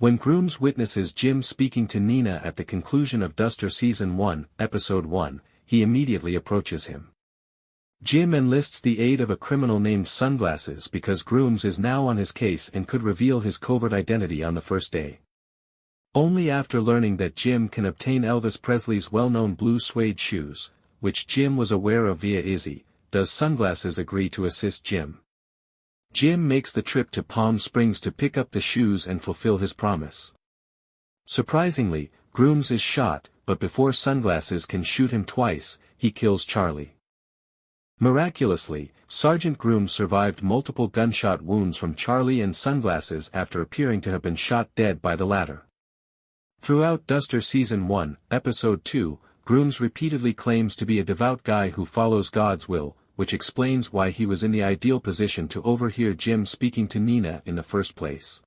When Groomes witnesses Jim speaking to Nina at the conclusion of Duster Season 1, Episode 1, he immediately approaches him. Jim enlists the aid of a criminal named Sunglasses because Groomes is now on his case and could reveal his covert identity on the first day. Only after learning that Jim can obtain Elvis Presley's well-known blue suede shoes, which Jim was aware of via Izzy, does Sunglasses agree to assist Jim. Jim makes the trip to Palm Springs to pick up the shoes and fulfill his promise. Surprisingly, Groomes is shot, but before Sunglasses can shoot him twice, he kills Charlie. Miraculously, Sergeant Groomes survived multiple gunshot wounds from Charlie and Sunglasses after appearing to have been shot dead by the latter. Throughout Duster Season 1, Episode 2, Groomes repeatedly claims to be a devout guy who follows God's will, which explains why he was in the ideal position to overhear Jim speaking to Nina in the first place.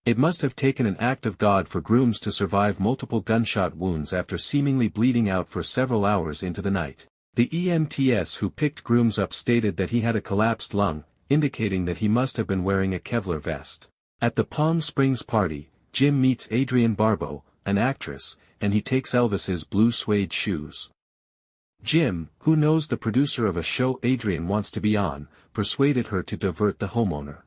It must have taken an act of God for Groomes to survive multiple gunshot wounds after seemingly bleeding out for several hours into the night. The EMTs who picked Groomes up stated that he had a collapsed lung, indicating that he must have been wearing a Kevlar vest. At the Palm Springs party, Jim meets Adrienne Barbeau, an actress, and he takes Elvis's blue suede shoes. Jim, who knows the producer of a show Adrienne wants to be on, persuaded her to divert the homeowner.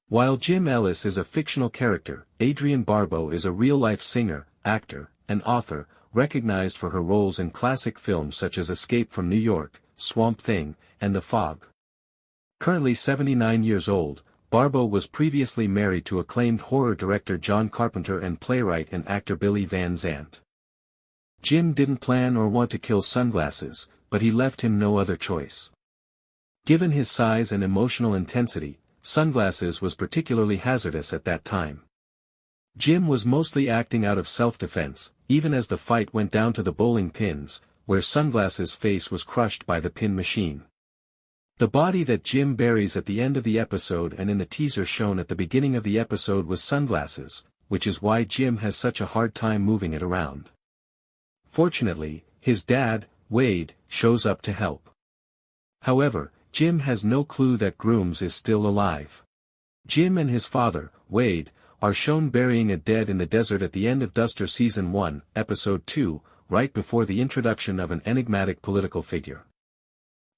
While Jim Ellis is a fictional character, Adrienne Barbeau is a real-life singer, actor, and author, recognized for her roles in classic films such as Escape from New York, Swamp Thing, and The Fog. Currently 79 years old, Barbeau was previously married to acclaimed horror director John Carpenter and playwright and actor Billy Van Zandt. Jim didn't plan or want to kill Sunglasses, but he left him no other choice. Given his size and emotional intensity, Sunglasses was particularly hazardous at that time. Jim was mostly acting out of self-defense, even as the fight went down to the bowling pins, where Sunglasses' face was crushed by the pin machine. The body that Jim buries at the end of the episode and in the teaser shown at the beginning of the episode was Sunglasses, which is why Jim has such a hard time moving it around. Fortunately, his dad, Wade, shows up to help. However, Jim has no clue that Groomes is still alive. Jim and his father, Wade, are shown burying a dead in the desert at the end of Duster Season 1, Episode 2, right before the introduction of an enigmatic political figure.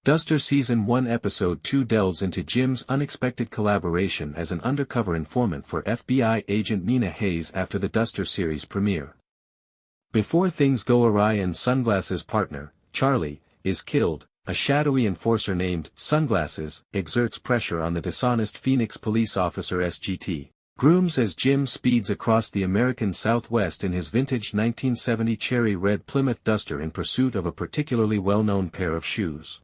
Duster Season 1 Episode 2 delves into Jim's unexpected collaboration as an undercover informant for FBI agent Nina Hayes after the Duster series premiere. Before things go awry and Sunglasses' partner, Charlie, is killed, a shadowy enforcer named Sunglasses exerts pressure on the dishonest Phoenix police officer SGT. Groomes as Jim speeds across the American Southwest in his vintage 1970 cherry red Plymouth Duster in pursuit of a particularly well-known pair of shoes.